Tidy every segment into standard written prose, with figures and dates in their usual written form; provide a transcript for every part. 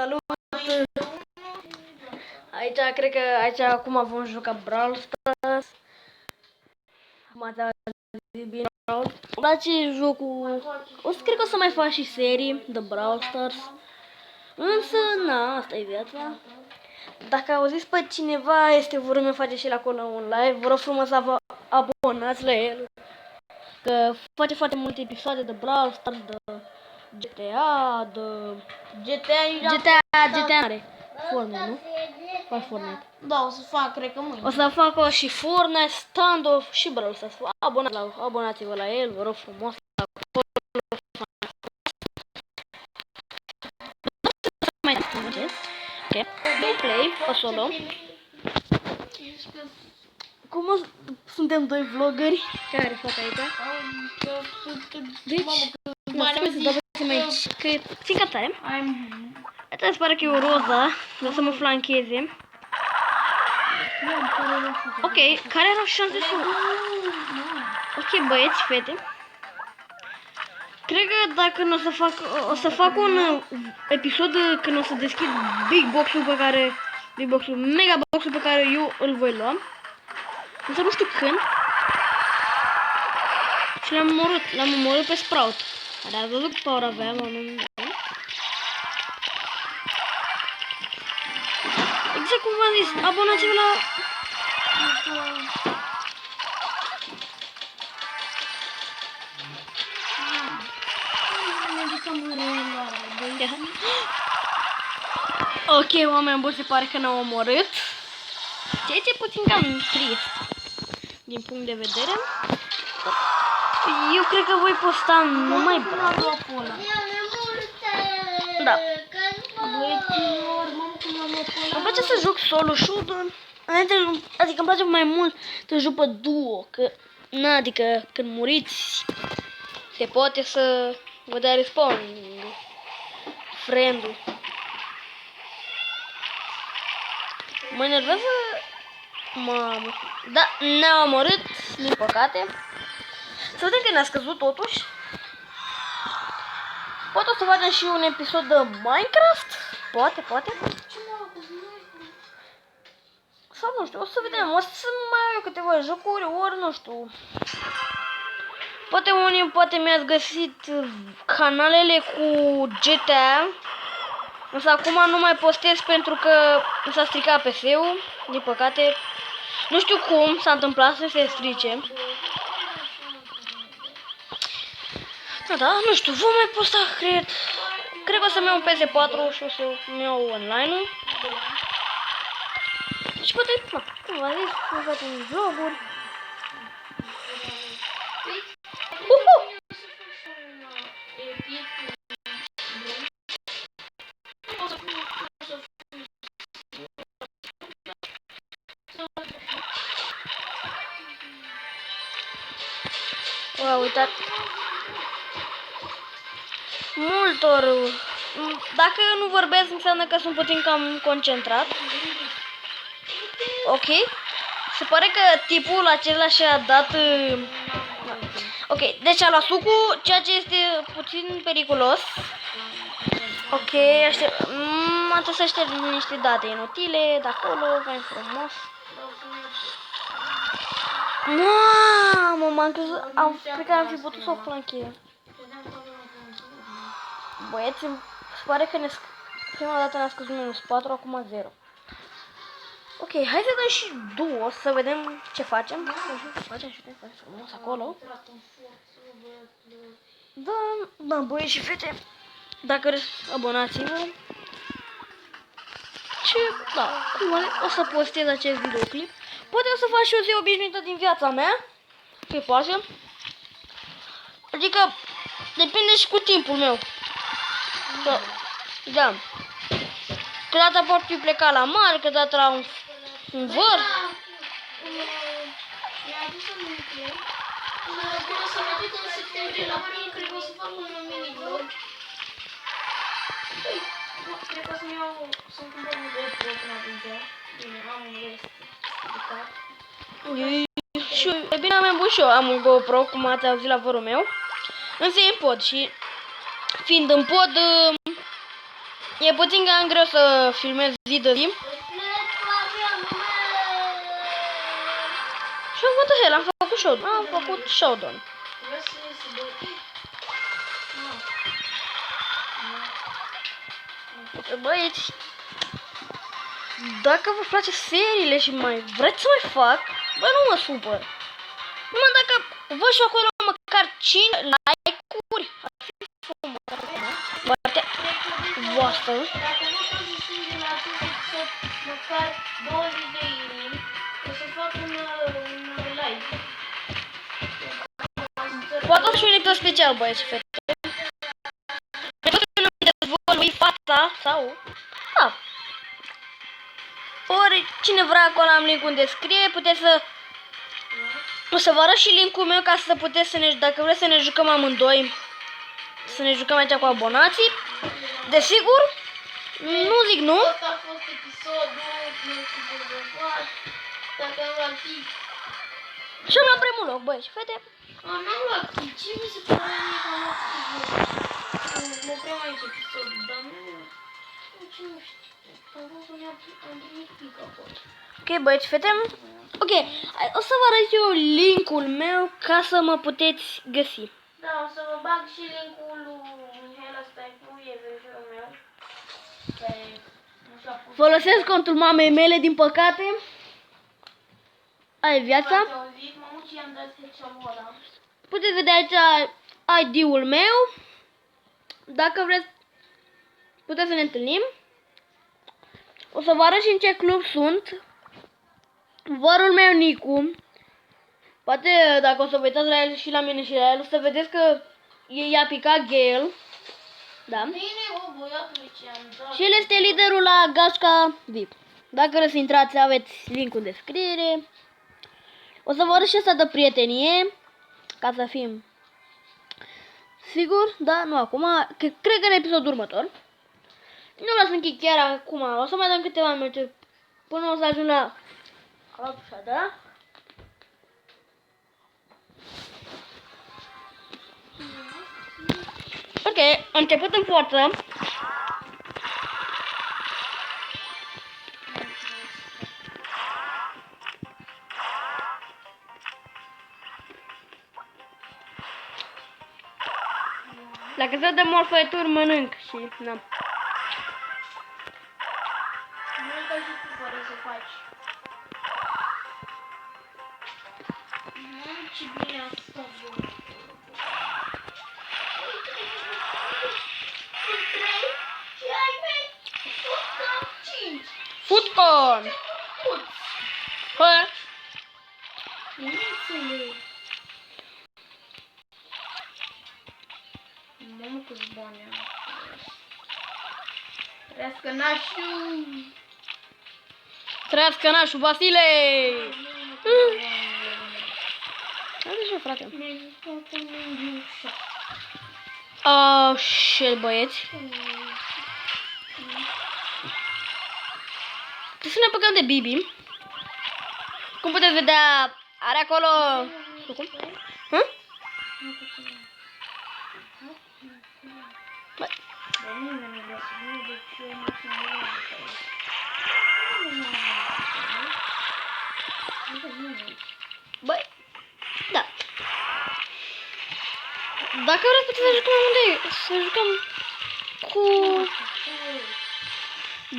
Salut! Aici, cred că aici acum vom juca Brawl Stars. M-ați auzit bine? Îmi place jocul. Cred că o să mai fac și serii de Brawl Stars. Însă, na, asta e viața. Dacă auziți pe cineva, este vorba meu face și el acolo un live, vă rog frumos să vă abonați la el. Că face foarte multe episoade de Brawl Stars, de GTA, GTA are Fortnite, nu? Fac Fortnite. Da, o să fac, cred că mâine. O să facă și Fortnite, Standoff și Brawl Stars. Abonați-vă la el, vă rog frumos. Mai merge. Ok. Gameplay, o solo. Cum suntem doi vloggeri care fac aici? Deci, fiindcă tare. Asta îți pare că e o roza, vreau să mă flancheze. Ok, care erau șanse să... Ok, băieți, fete. Cred că dacă o să fac un episod când o să deschid Big Box-ul Mega Box-ul pe care eu îl voi lua. Însă nu știu când. Și l-am omorât pe Sprout. Dar ați văzut cât power avea, exact cum v-am zis, abonați-vă la... Ok, oameni buni, se pare că ne-au omorât. Ceea ce e puțin cam trist din punct de vedere. Eu cred că voi posta numai Brawl. Da. Îmi place să joc solo shoot, adică îmi place mai mult să joc pe duo, că, na, adică când muriți se poate să vă dea respawn friend-ul. Mă enervează, mamă, da, ne-au omorât, din păcate. Să vedem că ne-a scăzut totuși. Poate o să facem și un episod de Minecraft, poate. Sau nu știu, o să vedem, o să mai au câteva jocuri, ori nu știu. Poate mi-ați găsit canalele cu GTA. Însă acum nu mai postez pentru că s-a stricat PC-ul, din păcate. Nu știu cum s-a întâmplat să se strice. Da, nu știu, vom mai posta, cred că o să-mi iau un PS4 și o să-mi iau online-ul. Și poate, cum v-am zis, vom face vloguri. Wow, uitați. Multor. Dacă nu vorbesc, înseamnă că sunt puțin cam concentrat. Ok. Se pare că tipul acela și-a dat... Ok, deci a luat sucul, ceea ce este puțin periculos. Ok, trebuie să șterg niște date inutile de acolo, mai frumos. Mamă, m-am crezut, cred că am fi putut să o flanchez. Băieți, se pare că prima dată ne-a scăzut -4, acum 0. Ok, hai să dăm și duo, să vedem ce facem. Facem și frumos acolo. Da, băieți și fete, dacă vreți, abonați-vă. Și, da, o să postez acest videoclip. Poate o să fac și o zi obișnuită din viața mea, pe pagă. Adică, depinde și cu timpul meu. Da. Câteodată pot fi plecat la mare, câteodată la un văr. Cred că să-mi iau, să-mi cumpăr un GoPro până atunci. Bine, am un E bine, am bun și eu am un GoPro, cum ați auzit la vărul meu. Însă e în pod și fiind în pod, E puțin cam greu să filmez zi de zi. Și what the hell, am făcut showdown. Am făcut showdown. Băieți, dacă vă place seriile și mai vreți să mai fac, bă, nu mă supăr. Numai dacă vă și acolo măcar 5 like-uri, ar fi frumos. Poate voastră. Dacă nu pozitiv la acest episod, măcar 20 de inimi, o să fac un live. Poate o să și un episod special, băieți și fete. Pentru că nu dezvolui fața sau... Da. Ori cine vrea acolo am link-ul în descriere, puteți să... O să vă arăt și link-ul meu ca să puteți să ne... Dacă vreți să ne jucăm amândoi, să ne jucăm aici cu abonații. Desigur, nu zic nu. Asta a fost episodul, nu știu cum să fac, dacă va fi... Și am luat primul loc, băieți și fete. N-am luat kill, ce mi se pare mie că am luat kill? Mă oprăm aici episodul, dar nu... Ce nu știu, am vrut să am primit pic acolo. Ok, băieți și fete. Ok, o să vă arăt eu link-ul meu ca să mă puteți găsi. Da, o să vă bag și link-ul lui Mihaela Staicu, e verișorul meu. Care nu și-a pus... Folosesc contul mamei mele, din păcate. Aia e viața. V-ați auzit, mămucii i-am dat headshot-ul ăla. Puteți vedea aici ID-ul meu. Dacă vreți, puteți să ne întâlnim. O să vă arăt și în ce club sunt. Vărul meu, Nicu. Poate dacă o să vă uitați la el și la mine și la el, o să vedeți că i-a picat Gale. Da. Bine, bă, băiatului ce am dat. Și el este liderul la Gașca VIP. Dacă vreți să intrați, aveți link în descriere. O să vă arăt și asta de prietenie. Ca să fim sigur, da, nu acum. Cred că în episodul următor. Nu las închid chiar acum. O să mai dăm câteva minute până o să ajung la da? Ok, am început în forță. Dacă se dă morfături, mănânc și na. Nu e ca și tu fără să faci. Ce bine a stat eu. Și ai mei, tot 5. Footcon! Hă? Nu înțeleg. Mamă, câți bani am. Trăiască nașul. Trăiască nașul Vasile! Haide și frate. Oh, shit, băieți. Trebuie să ne apucăm de Bibi. Cum puteți vedea, are acolo... Cum? Hă? Băi, da. Dacă vreți puteți să jucăm amândoi, să jucăm cu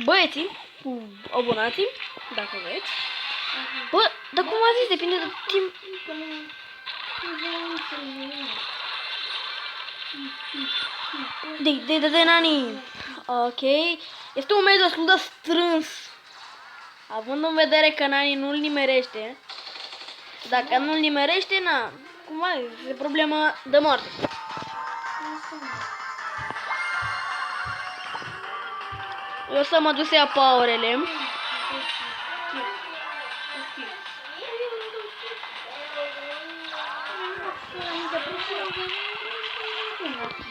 băieții, cu abonații, dacă vreți. Bă, dar cum a zis, depinde de timp. De nani. Ok. Este un mediu destul de strâns. Având în vedere că nani nu-l nimerește. Dacă nu-l nimerește, na, cum ai, este problemă de moarte. Eu să mă duc să ia powerele.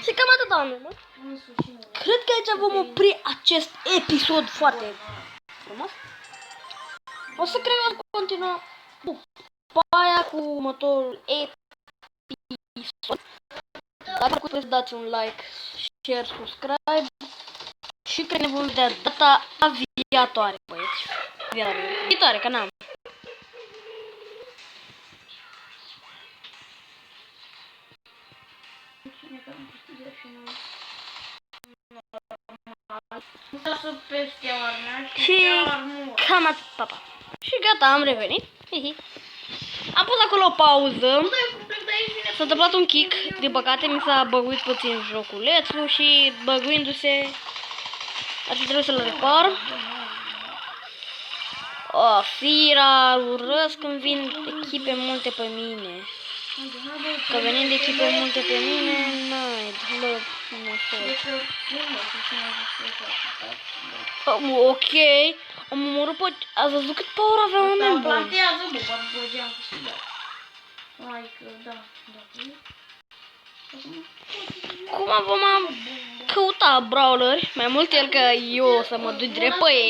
Și cam atât, oameni, nu? Cred că aici vom opri acest episod foarte frumos. O să cred că continuă după aia cu următorul episod. Dacă puteți dați un like, share, subscribe Și că ne vom vedea data viitoare, băieți. Viitoare, că n-am. Și cam atât, papa. Și gata, am revenit. Hihi. Am pus acolo o pauză. S-a întâmplat un kick. Din păcate mi s-a băguit puțin joculețul și băguindu-se ar fi trebuit să-l repar. Oh, Fira, urăsc când vin echipe multe pe mine. Că venind echipe multe pe mine, n-ai, nu ok, am omorât pe... Ați văzut cât power avea oameni buni? Plantează, bă, bă, am câștigat. Like, da. Cum vom căuta brawleri, mai mult el că eu o să mă duc drept pe ei.